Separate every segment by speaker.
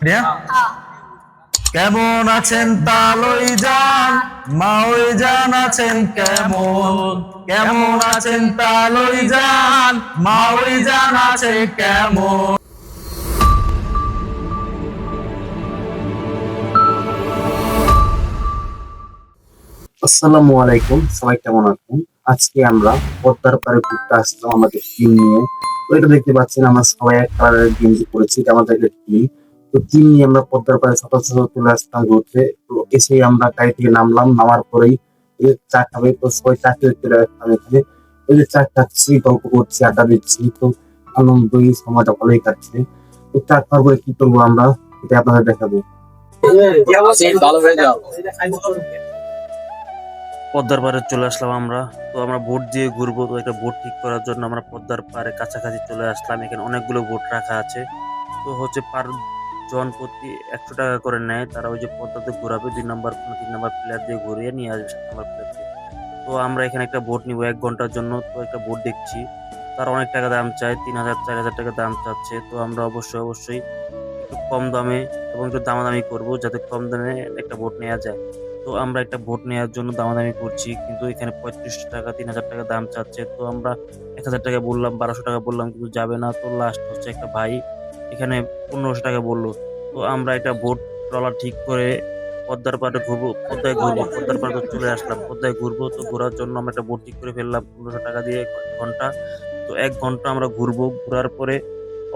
Speaker 1: প্রিয়া, কেমন আছেন তালই যান, মাওই যান আছেন কেমন? কেমন আছেন তালই যান, মাওই যান আছে কেমন?
Speaker 2: আসসালামু আলাইকুম, সবাই কেমন আছেন? আজকে আমরা পদ্মার পাড়ে ঘুরতে আসলাম আমাদের টিম নিয়ে। তো এটা দেখতে পাচ্ছেন আমরা সবাই এক কালারের গেঞ্জি পরেছি, এটা আমাদের একটা টিম। তো টিম নিয়ে আমরা পদ্মার পাড়ে সকাল সকাল চলে আসলাম ঘুরতে। তো এসে আমরা গাড়ি থেকে নামলাম, নামার পরেই এই যে চা খাবে, তো সবাই চা খেতে চলে আসলাম এখানে। এই যে চা খাচ্ছি, গল্প করছি, আড্ডা দিচ্ছি, তো আনন্দই সময়টা ভালোই কাটছে। তো চা খাওয়ার পরে কি করবো আমরা, এটা আপনাদের দেখাবো।
Speaker 3: পদ্মার পাড়ে চলে আসলাম আমরা। তো আমরা বোট দিয়ে ঘুরবো, তো একটা বোট ঠিক করার জন্য আমরা পদ্মার পাড়ে কাছাকাছি চলে আসলাম। এখানে অনেকগুলো বোট রাখা আছে। তো হচ্ছে পার জন প্রতি 100 টাকা করে নেয় তারা। ওই যে পদ্মাতে ঘোরাবে, 2 নাম্বার 3 নাম্বার প্লেয়ার দিয়ে ঘুরিয়ে নিয়ে আসবে 7 নাম্বার প্লেয়ার দিয়ে। তো আমরা এখানে একটা বোট নিবো 1 ঘন্টার জন্য। তো একটা বোট দেখছি, তার অনেক টাকা দাম চায়, 3,000 4,000 টাকা দাম চাচ্ছে। তো আমরা অবশ্যই একটু কম দামে এবং একটু দামাদামি করবো যাতে কম দামে একটা বোট নেওয়া যায়। তো আমরা একটা বোট নেওয়ার জন্য দামাদামি করছি, কিন্তু এখানে 35 টাকা 3,000 টাকা দাম চাচ্ছে। তো আমরা 1,000 টাকা বললাম, 1200 টাকা বললাম, কিন্তু যাবে না। তো লাস্ট হচ্ছে একটা ভাই এখানে 1500 টাকা বললো। তো আমরা একটা বোট ট্রলার ঠিক করে পদ্মার পাড়ে ঘুরবো, পদ্মায় ঘুরবো। পদ্মার পাড়ে তো চলে আসলাম, পদ্মায় ঘুরবো। তো ঘোরার জন্য আমরা একটা বোট ঠিক করে ফেললাম 1500 টাকা দিয়ে ঘন্টা। তো 1 ঘন্টা আমরা ঘুরবো। ঘোরার পরে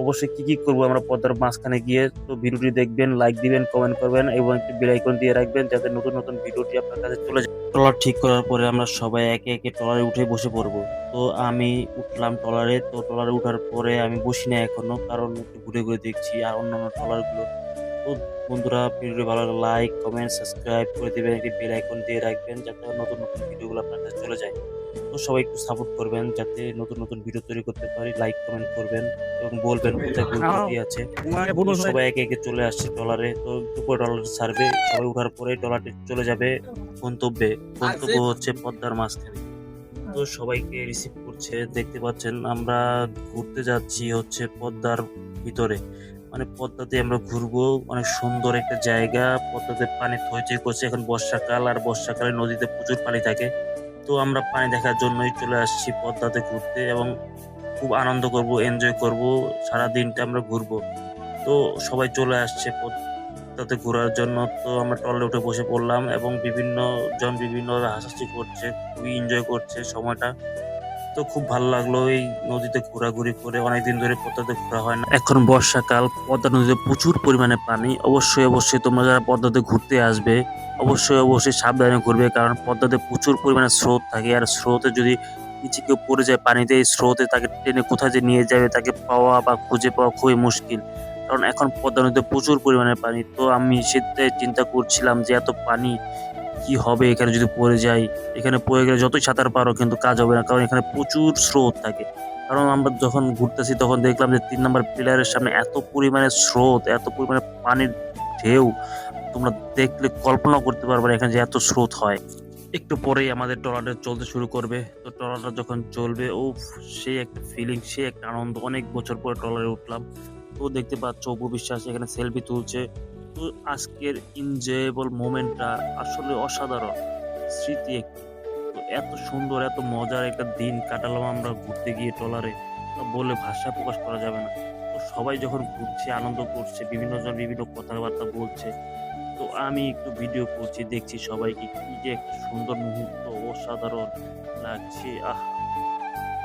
Speaker 3: অবশ্যই কি কি করবো আমরা পদ্মার মাঝখানে গিয়ে, তো ভিডিওটি দেখবেন, লাইক দিবেন, কমেন্ট করবেন এবং একটি বেল আইকন দিয়ে রাখবেন যাতে নতুন নতুন ভিডিওটি আপনার কাছে চলে যায়। ট্রলার ঠিক করার পরে আমরা সবাই একে একে ট্রলারে উঠে বসে পড়বো। তো আমি উঠলাম ট্রলারে। তো ট্রলারে উঠার পরে আমি বসি না এখনো, কারণ একটু ঘুরে ঘুরে দেখছি আর অন্যান্য ট্রলার গুলো। তো বন্ধুরা, ভিডিওটি ভালো লাগলে লাইক কমেন্ট সাবস্ক্রাইব করে দিবেন, একটি বেল আইকন দিয়ে রাখবেন যাতে নতুন নতুন ভিডিওগুলো আপনার কাছে চলে যায়। তো সবাই একটু সাপোর্ট করবেন যাতে নতুন নতুন ভিডিও তৈরি করতে পারি। লাইক কমেন্ট করবেন এবং বলবেন কোথায় ঘুরতে কি আছে। তো সবাই একে একে চলে আসছে ট্রলারে। তো দুপুরে ট্রলার ছাড়বে, সবাই উঠার পরে ট্রলারটি চলে যাবে গন্তব্যে। গন্তব্য হচ্ছে পদ্মার মাঝখানে। তো সবাইকে রিসিভ করছে, দেখতে পাচ্ছেন আমরা ঘুরতে যাচ্ছি হচ্ছে পদ্মার ভিতরে। মানে পদ্মাতে আমরা ঘুরবো, অনেক সুন্দর একটা জায়গা। পদ্মাতে পানি হইচই করছে, এখন বর্ষাকাল, আর বর্ষাকালে নদীতে প্রচুর পানি থাকে। তো আমরা পানি দেখার জন্যই চলে আসছি পদ্মাতে ঘুরতে এবং খুব আনন্দ করব, এনজয় করব। সারা দিনটা আমরা ঘুরবো। তো সবাই চলে আসছে পদ্মাতে ঘোরার জন্য। তো আমরা ট্রলে উঠে বসে পড়লাম এবং বিভিন্ন জন বিভিন্ন হাসাহাসি করছে, খুবই এনজয় করছে সময়টা। তো খুব ভালো লাগলো এই নদীতে ঘোরাঘুরি করে, অনেকদিন ধরে পদ্মাতে ঘোরা হয় না। এখন বর্ষাকাল, পদ্মা নদীতে প্রচুর পরিমাণে পানি। অবশ্যই তোমরা যারা পদ্মাতে ঘুরতে আসবে অবশ্যই সাবধানে ঘুরবে, কারণ পদ্মাতে প্রচুর পরিমাণে স্রোত থাকে। আর স্রোতে যদি নিচে কেউ পড়ে যায় পানিতে, এই স্রোতে তাকে টেনে কোথায় যে নিয়ে যাবে তাকে পাওয়া বা খুঁজে পাওয়া খুবই মুশকিল। কারণ এখন পদ্মা নদীতে প্রচুর পরিমাণে পানি। তো আমি সেটাই চিন্তা করছিলাম যে এত পানি কি হবে এখানে যদি পড়ে যাই। এখানে পড়ে গেলে যতই সাঁতার পারো কিন্তু কাজ হবে না, কারণ এখানে প্রচুর স্রোত থাকে। কারণ আমরা যখন ঘুরতেছি তখন দেখলাম যে 3 নাম্বার পিলারের সামনে এত পরিমাণে স্রোত, এত পরিমাণে পানির ঢেউ, তোমরা দেখলে কল্পনা করতে পারবে না এখানে যে এত স্রোত হয়। একটু পরেই আমাদের ট্রলারটা চলতে শুরু করবে। তো ট্রলারটা যখন চলবে, ও সেই একটা ফিলিং, সেই একটা আনন্দ। অনেক বছর পরে ট্রলারে উঠলাম। তো দেখতে পাচ্ছ অপু বিশ্বাস এখানে সেলফি তুলছে। তো আজকের এনজয়েবল মোমেন্টটা আসলে অসাধারণ স্মৃতি একটি। তো এত সুন্দর, এত মজার একটা দিন কাটালাম আমরা ঘুরতে গিয়ে ট্রলারে, তা বলে ভাষা প্রকাশ করা যাবে না। তো সবাই যখন ঘুরছে, আনন্দ করছে, বিভিন্ন জন বিভিন্ন কথাবার্তা বলছে। তো আমি একটু ভিডিও করছি, দেখছি সবাইকে, কি যে একটা সুন্দর মুহূর্ত, অসাধারণ লাগছে।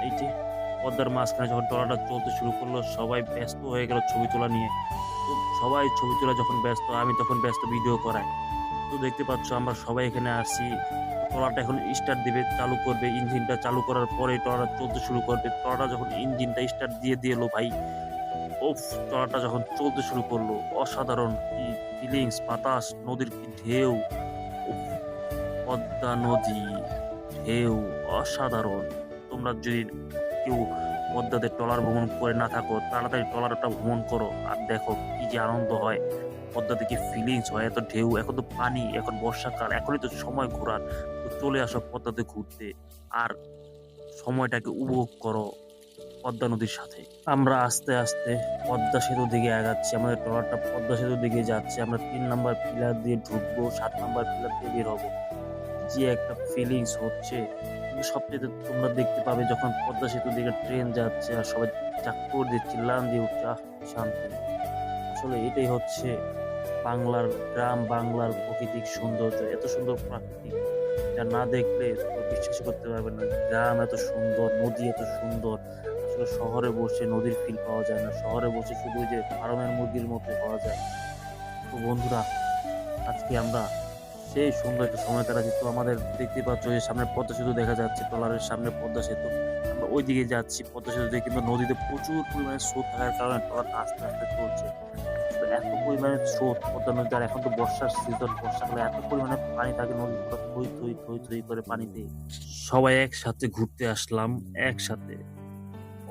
Speaker 3: এই যে পদ্মার মাঝখানে যখন ট্রলারটা চলতে শুরু করলো, সবাই ব্যস্ত হয়ে গেল ছবি তোলা নিয়ে। তো সবাই ছবি তোলা যখন ব্যস্ত, আমি তখন ব্যস্ত ভিডিও করায়। তো দেখতে পাচ্ছ আমরা সবাই এখানে আসি। ট্রলারটা এখন স্টার্ট দিবে, চালু করবে। ইঞ্জিনটা চালু করার পরে ট্রলার চলতে শুরু করবে। ট্রলারটা যখন ইঞ্জিনটা স্টার্ট দিয়ে দিলো ভাই, ওফ, ট্রলারটা যখন চলতে শুরু করলো, অসাধারণ কি ফিলিংস, বাতাস, নদীর কি ঢেউ, উফ, পদ্মা নদী, ঢেউ, অসাধারণ। তোমরা যদি কেউ পদ্মাতে ট্রলার ভ্রমণ করে না থাকো, তাড়াতাড়ি ট্রলারটা ভ্রমণ করো আর দেখো কি যে আনন্দ হয়। পদ্মাতে কি ফিলিংস হয়, এত ঢেউ, এখন তো পানি, এখন বর্ষাকাল, এখনই তো সময় ঘোরার। তো চলে আসো পদ্মাতে ঘুরতে আর সময়টাকে উপভোগ করো। পদ্মা নদীর সাথে। আমরা আস্তে আস্তে পদ্মা সেতুর দিকে আগাচ্ছি, আমাদের ট্রলারটা পদ্মা সেতুর দিকে যাচ্ছে। আমরা 3 নাম্বার পিলার দিয়ে ঢুকবো, 7 নাম্বার পিলার দিয়ে বের হবো। যে একটা ফিলিংস হচ্ছে, কিন্তু সবচেয়ে তোমরা দেখতে পাবে যখন পদ্মা সেতুর দিকে ট্রেন যাচ্ছে আর সবাই চাক্কর দিয়ে চিল্লান দিয়ে উঠছে, আহ কি শান্তি। আসলে এটাই হচ্ছে বাংলার গ্রাম, বাংলার প্রাকৃতিক সৌন্দর্য। এত সুন্দর প্রাকৃতিক, যা না দেখলে তো বিশ্বাস করতে পারবেন না। গ্রাম এত সুন্দর, নদী এত সুন্দর, আসলে শহরে বসে নদীর ফিল পাওয়া যায় না। শহরে বসে শুধু ওই যে ফার্মের মুরগির মতো পাওয়া যায়। তো বন্ধুরা, আজকে আমরা সেই সুন্দর একটা সময় কাটাচ্ছি। তো আমাদের দেখতে পাচ্ছ যে সামনে পদ্মা সেতু দেখা যাচ্ছে, ট্রলারের সামনে পদ্মা সেতু। আমরা ওই দিকে যাচ্ছি পদ্মা সেতু দিয়ে, কিন্তু নদীতে প্রচুর পরিমাণে স্রোত থাকার কারণে ট্রলারটা আস্তে আস্তে চলছে। তো এত পরিমাণে স্রোত পদ্মা নদীতে, আর এখন তো বর্ষার সিজন, বর্ষাকালে এত পরিমাণে পানি থাকে, নদী পুরো থই থই থই থই করে পানিতে। সবাই একসাথে ঘুরতে আসলাম, একসাথে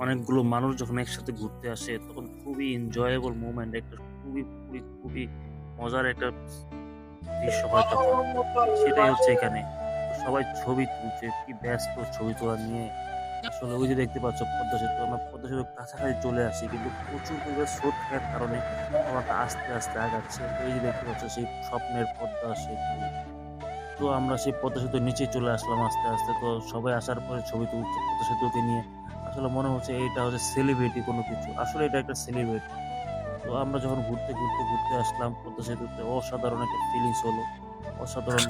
Speaker 3: অনেকগুলো মানুষ যখন একসাথে ঘুরতে আসে তখন খুবই এনজয়েবল মুভমেন্ট, একটা খুবই খুবই খুবই মজার একটা দৃশ্য হয় তখন। সেটাই হচ্ছে এখানে। তো সবাই ছবি তুলছে, কি ব্যস্ত ছবি তোলা নিয়ে। আসলে ওই যে দেখতে পাচ্ছ পদ্মা সেতু, আমরা পদ্মা সেতুর কাছাকাছি চলে আসি, কিন্তু প্রচুর পরিমাণে স্রোত থাকার কারণে আমরা আস্তে আস্তে আগাচ্ছে। তো এই যে দেখতে পাচ্ছ সেই স্বপ্নের পদ্মা সেতু। তো আমরা সেই পদ্মা সেতুর নিচে চলে আসলাম আস্তে আস্তে। তো সবাই আসার পরে ছবি তুলছে পদ্মা সেতুকে নিয়ে। আসলে মনে হচ্ছে এইটা হচ্ছে সেলিব্রিটি কোনো কিছু, আসলে এটা একটা সেলিব্রিটি। তো আমরা যখন ঘুরতে ঘুরতে ঘুরতে আসলাম পদ্মা সেতুতে, অসাধারণ একটা ফিলিংস হলো, অসাধারণ।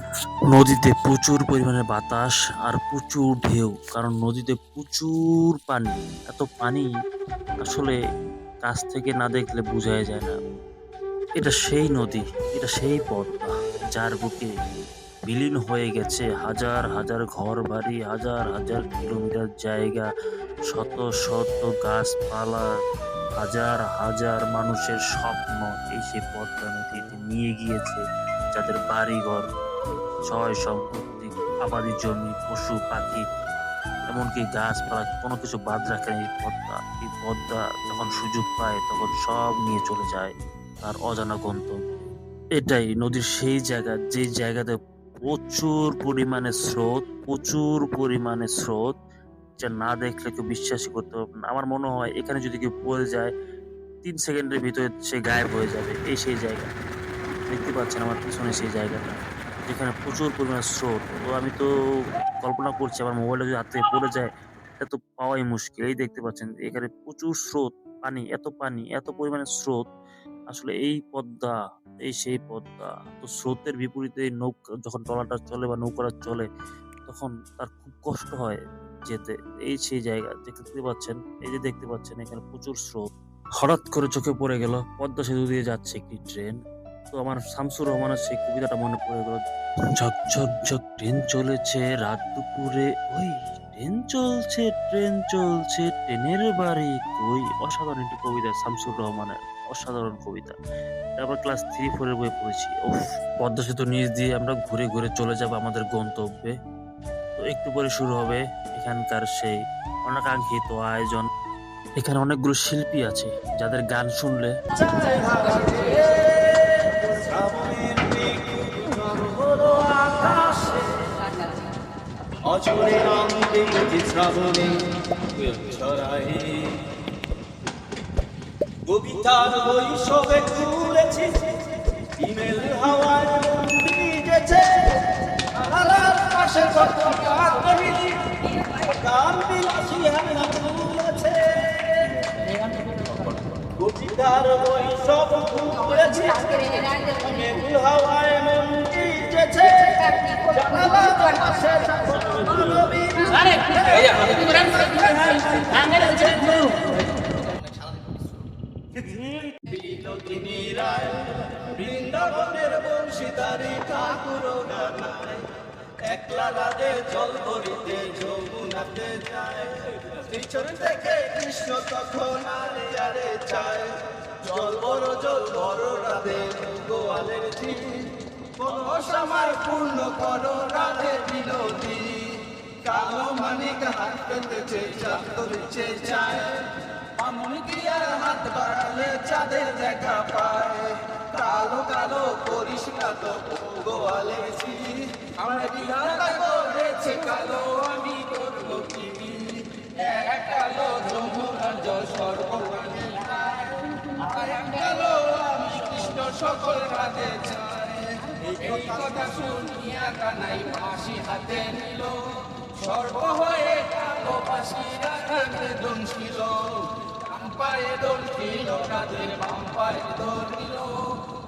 Speaker 3: নদীতে প্রচুর পরিমাণে বাতাস আর প্রচুর ঢেউ, কারণ নদীতে প্রচুর পানি। এত পানি আসলে কাছ থেকে না দেখলে বোঝাই যায় না। এটা সেই নদী, এটা সেই পদ্মা, যার বুকে বিলীন হয়ে গেছে হাজার হাজার ঘর বাড়ি, হাজার হাজার কিলোমিটার জায়গা, শত শত গাছপালা, হাজার হাজার মানুষের স্বপ্ন। এই সেই পদ্মা নদীতে নিয়ে গিয়েছে যাদের বাড়িঘর, সয় সম্পত্তি, আবাদি জমি, পশু পাখি, এমনকি গাছপালা, কোনো কিছু বাদ রাখে না এই পদ্মা। এই পদ্মা যখন সুযোগ পায় তখন সব নিয়ে চলে যায় তার অজানা গন্তব্যে। এটাই নদীর সেই জায়গা, যে জায়গাতে প্রচুর পরিমাণে স্রোত, প্রচুর পরিমাণে স্রোত, যা না দেখলে কেউ বিশ্বাসই করতে পারবে না। আমার মনে হয় এখানে যদি কেউ পড়ে যায় 3 সেকেন্ডের ভিতরে সে গায়েব হয়ে যাবে। এই সেই জায়গা, দেখতে পাচ্ছেন আমার পিছনে সেই জায়গাটা, যেখানে প্রচুর পরিমাণে স্রোত। তো আমি তো কল্পনা করছি আমার মোবাইলটা যদি হাত থেকে পড়ে যায়, এটা তো পাওয়াই মুশকিল। এই দেখতে পাচ্ছেন এখানে প্রচুর স্রোত, পানি, এত পরিমাণে স্রোত। আসলে এই পদ্মা, এই সেই পদ্মা। তো স্রোতের বিপরীতে এই নৌকা যখন ট্রলারটা চলে বা নৌকাটা চলে, তখন তার খুব কষ্ট হয় যেতে। এই সেই জায়গা দেখতে পাচ্ছেন, এই যে দেখতে পাচ্ছেন এখানে প্রচুর স্রোত। হঠাৎ করে চোখে পড়ে গেল পদ্মা সেতু দিয়ে যাচ্ছে একটি ট্রেন। তো আমার শামসুর রহমানের সেই কবিতাটা মনে পড়ে গেল, ঝক ঝক ঝক ট্রেন চলেছে রাত দুপুরে, ওই ট্রেন চলছে ট্রেনের বাড়ি কই। অসাধারণ একটি কবিতা শামসুর রহমানের, অসাধারণ কবিতা। তারপর ক্লাস 3-4 এর বই পড়েছি। উফ, পদ্মা সেতু নিচ দিয়ে আমরা ঘুরে ঘুরে চলে যাব আমাদের গন্তব্যে। তো একটু পরে শুরু হবে এখানকার সেই অনাকাঙ্ক্ষিত আয়োজন। এখানে অনেকগুলো শিল্পী আছে যাদের গান শুনলে
Speaker 4: কবিতার বৈশবে ঘুরেছি, ইমেল হাওয়ায় ভিজেছে, আলার পাশে কত কাকড়ি, গান বিলাসী হানা তুলেছে। কবিতার বৈশব ঘুরেছি, ইমেল হাওয়ায় ভিজেছে, আলার পাশে বিনোদিনী রায় বৃন্দাবনের বংশীদারি ঠাকুর গানায়, একলা রাধে জল ভরিতে যমুনাতে যায়, পিছন থেকে কৃষ্ণ তখন আরে আরে চায়, জল বড় রাধে গোয়ালের ঝিল, মনসামার পূর্ণ করো রাধে বিনোদী, কালো মানিক হাত পেতেছে চাঁদ ধরেছে চায়, এমনকি আর হাত বাড়ালে চাঁদের দেখা পায়, কালো কালো করিস না তো গোয়ালেছি, আমার বিধাতা করেছে কালো, আমি করবো কি, এক কালো সর্বকালে চায় আয়া গেল আমি কৃষ্ণ সকল রাধে চায় এই কথা শুনিয়া কানাই ফাঁসি হাতে নিল সর্ব হয়ে কালো ফাঁসি রাধাকে দংশিল ডান পায়ে দৌড়িল রাধের বাম পায়ে দৌড়িল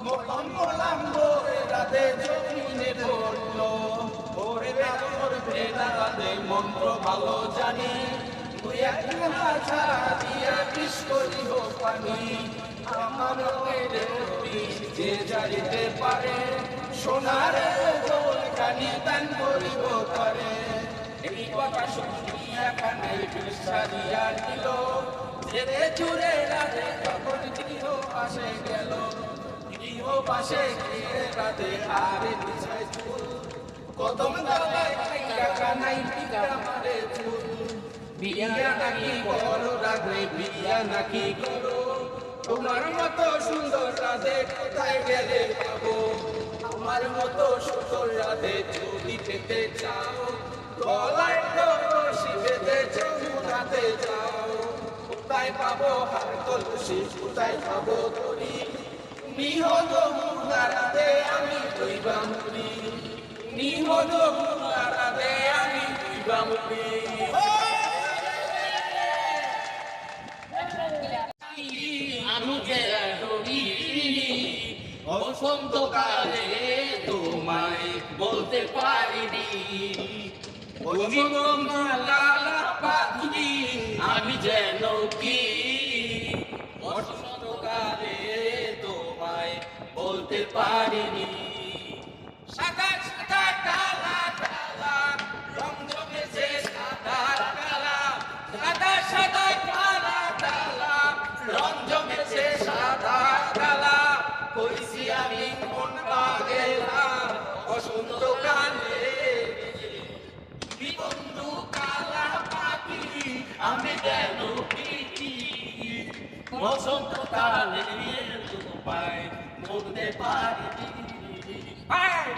Speaker 4: মোলাম মোলাম ভোরে রাধে জমিনে পড়ল ভোরে বেদর ভেদা রাধে মন্ত্র ভালো জানি তুই একখানা ছাড়া দিয়া বিষ করিব পানি আমার যে যাইতে পারে সোনার কানি দান করিব করে এই কথা শুনিয়া কানাই সারিয়া দিল যেতে চুরে রাধে তখন গৃহ পাশে গেল গৃহ পাশে গিয়ে রাধে আরে বিছায় চুল কদম তলায় খাইয়া কানাই টিকা মারে চুল বিয়া নাকি বড় রাধে বিয়া নাকি করো তোমার মতো সুন্দর রাধে কোথায় গেলে পাবো আমার মতো সুন্দর রাধে যদি পেতে চাও গলায় রশি বেঁধে যমুনাতে যাও কোথায় পাবো হার কলসি কোথায় পাবো তরি তুমি হলো মুলা রাধে আমি দইবা মুড়ি তুমি হলো মুলা রাধে আমি দইবা মুড়ি আমি যে বসন্তকালে তোমায় বলতে পারিনি পাখি আমি যেন কি বসন্তকালে তোমায় বলতে পারিনি সাদা সাদা কালা কালা রং জমেছে সাদা কালা সাদা সাদা কালা কালা রং জমেছে সাদা কালা কইছি আমি কোন বাগেলা বসন্তকালে বন্ধু কালা পাখি আমি কেন পিটি বসন্তকালে তোমায় বলতে পারিনি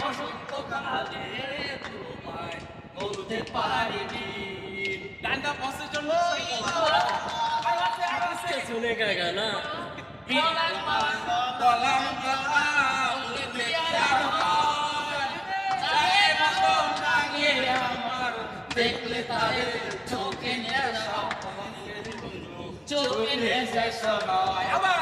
Speaker 4: বসন্তকালে তোমায় বলতে পারিনি গানটা বসে চলো
Speaker 3: শুনে গেলে না
Speaker 4: দেখলে তাদের চোখে নেশা চোখে নেশা সবাই আবার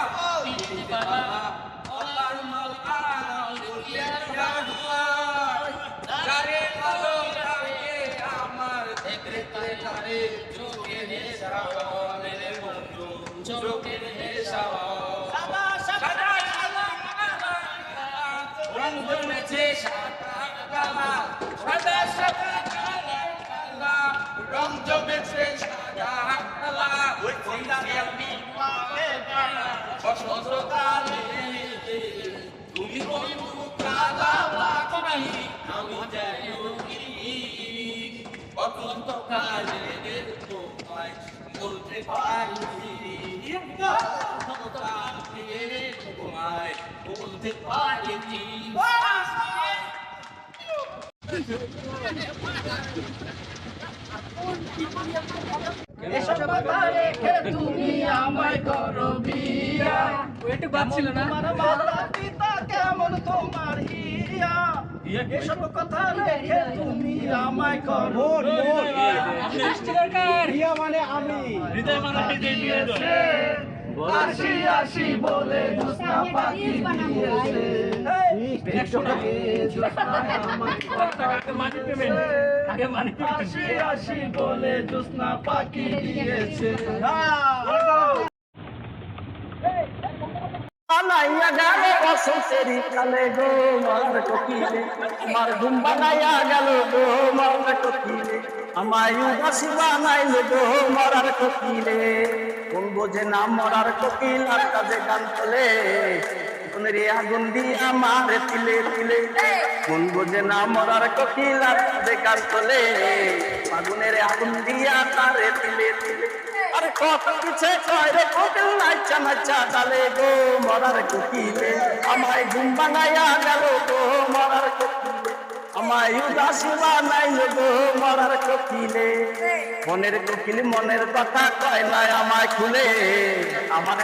Speaker 4: আমার দেখলে তারে চোখে নেশা মেরে বন্ধু চোখে নেশা রং জমেছে সাদা কালা সাদা সাদা কালা রং জমেছে সাদা কালা ওই আমি বসন্তকালে তুমি বন্ধু কালা পাখি আমি যাই বসন্তকালে তোমায় বলতে পারিনি তোমায় বলতে পারিনি এসব কথা রেখে তুমি আমায় করো বিয়া একটু বাজছিল না তোমার মাতা পিতা কেমন তোমার হিয়া এসব কথা রেখে তুমি আমায় করো হিয়া মানে আমি হৃদয় মানে দিয়েছে আসি আসি বলে জোৎস্না পাখি দিয়েছে আসি আসি বলে জোৎস্না পাখি দিয়েছে
Speaker 1: বানাইয়া গেল বসন্তেরি কালে গো মার কোকিলে আমার ঘুম বানাইয়া গেল গো মার কোকিলে আমায় উদাসী বানাইল গো মরার কোকিলে কোন বোঝে না মরার কোকিল আর কাজে গান তোলে রে আগুন দিয়ে আমার তিলে তিলে কোন বোঝে না মরার কোকিল আর কাজে গান তোলে আগুনের আগুন দিয়া তারে তিলে তিলে আরে কত পিছে কয় রে কোকিল নাচা নাচা ডালে গো মরার কোকিলে আমায় ঘুম বানাইয়া গেল গো মরার কোকিলে আমায় উদাসী বানাইলে গো মরার কোকিলে মনের কোকিল মনের কথা কয় না আমায় খুলে আমার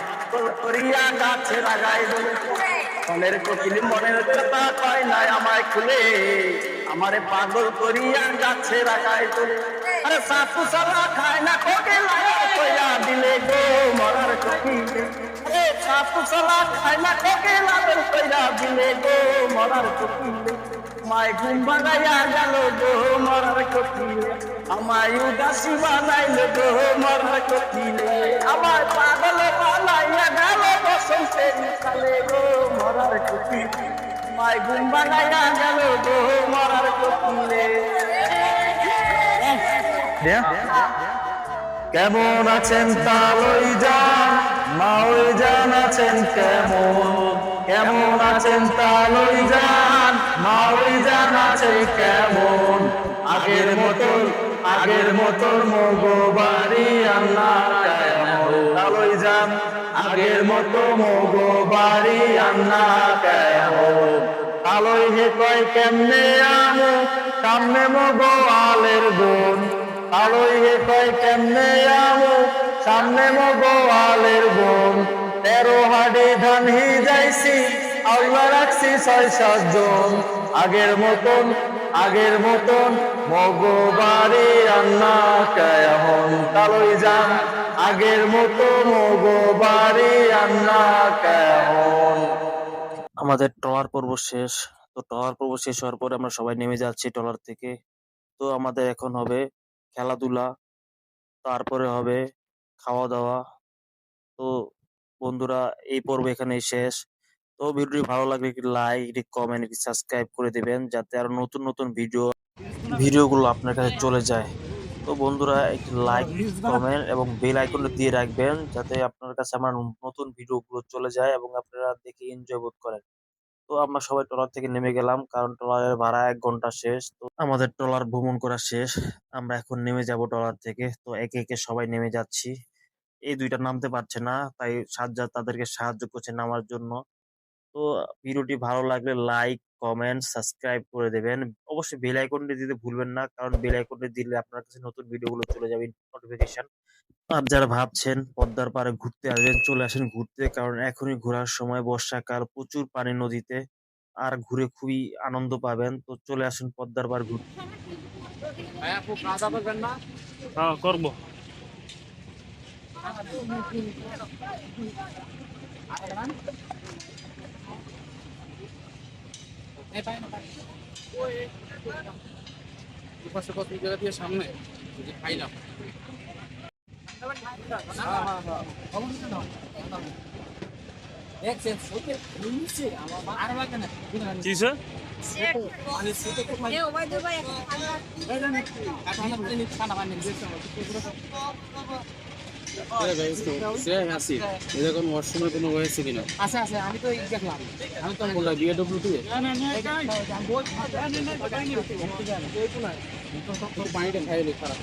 Speaker 1: করিয়া গাছে লাগাই বলে মনের কোকিল মনের কথা কয় না আমায় খুলে আমারে পাগল করিয়া গাছে লাগাই তোলে আরে সাপু সারা খায় না কোকে লাগাই কইয়া দিলে গো মরার কোকিলে আরে সাপু সারা খায় না কোকে লাগাই কইয়া দিলে গো মরার কোকিলে আমায় ঘুম বানাইয়া গেল গো মরার কোকিলে আমায় উদাসী বানাইলে গো মরার কোকিলে আমায় পাগল বানাইয়া গেল বসন্তের কালে গো মরার কোকিলে আমায় ঘুম বানাইয়া গেল গো মরার কোকিলে। কেমন আছেন তালই যান মাওই জান আছেন কেমন কেমন আছেন তালই যান মাওই জান আছে কেমন আগের মতন মগো বাড়ি আন্না কেমন তালই যান আগের মতো মগো বাড়ি আন্না কেমন তালই হে কয় কেমনে আমু সামনে মগো আলের গুণ তালই হে কয় কেমনে আমু সামনে মগো আলের বোন 13 হাড়ি ধান হি যাইছি আল্লাহ রাখছি 6-7 জন আগের মতন মগো বাড়ি আন্না কেমন তালই যান আগের মতো মগো বাড়ি আন্না কেমন।
Speaker 3: আমাদের ট্রলার পর্ব শেষ। তো ট্রলার পর্ব শেষ হওয়ার পরে আমরা সবাই নেমে যাচ্ছি ট্রলার থেকে। তো আমাদের এখন হবে খেলাধুলা, তারপরে হবে খাওয়া দাওয়া। তো বন্ধুরা এই পর্ব এখানেই শেষ। তো ভিডিওটি ভালো লাগলে একটি লাইক, একটি কমেন্ট, একটি সাবস্ক্রাইব করে দিবেন যাতে আরো নতুন ভিডিওগুলো আপনার কাছে চলে যায়। তো বন্ধুরা একটি লাইক, কমেন্ট এবং বেল আইকনটা দিয়ে রাখবেন যাতে আপনার কাছে আমার নতুন ভিডিওগুলো চলে যায় এবং আপনারা দেখে এনজয় বোধ করেন। তো আমরা সবাই ট্রলার থেকে নেমে গেলাম কারণ ট্রলারের ভাড়া 1 ঘন্টা শেষ। তো আমাদের ট্রলার ভ্রমণ করা শেষ। আমরা এখন নেমে যাব ট্রলার থেকে। তো একে একে সবাই নেমে যাচ্ছি। এই দুইটা নামতে পারছে না, তাই সাজ্জাদ তাদেরকে সাহায্য করছে নামার জন্য। তো ভিডিওটি ভালো লাগলে লাইক, কমেন্ট, সাবস্ক্রাইব করে দেবেন। অবশ্যই বেল আইকনটি দিতে ভুলবেন না কারণ বেল আইকনটি দিলে আপনার কাছে নতুন ভিডিওগুলো চলে যাবে নোটিফিকেশন। আর যারা ভাবছেন পদ্মার পাড়ে ঘুরতে আসবেন, চলে আসেন ঘুরতে কারণ এখনই ঘোরার সময়, বর্ষাকাল, প্রচুর পানি নদীতে, আর ঘুরে খুবই আনন্দ পাবেন। তো চলে আসুন পদ্মার পাড় ঘুরতে। হ্যাঁ করবো।
Speaker 4: সামনে খাইলাম এরকম ওয়াশরুমের কোনো হয়েছে কিনা? আচ্ছা আচ্ছা আমি তো দেখলাম, আমি তো বললাম বিএডব্লিউ পানিটা খাইলে খারাপ।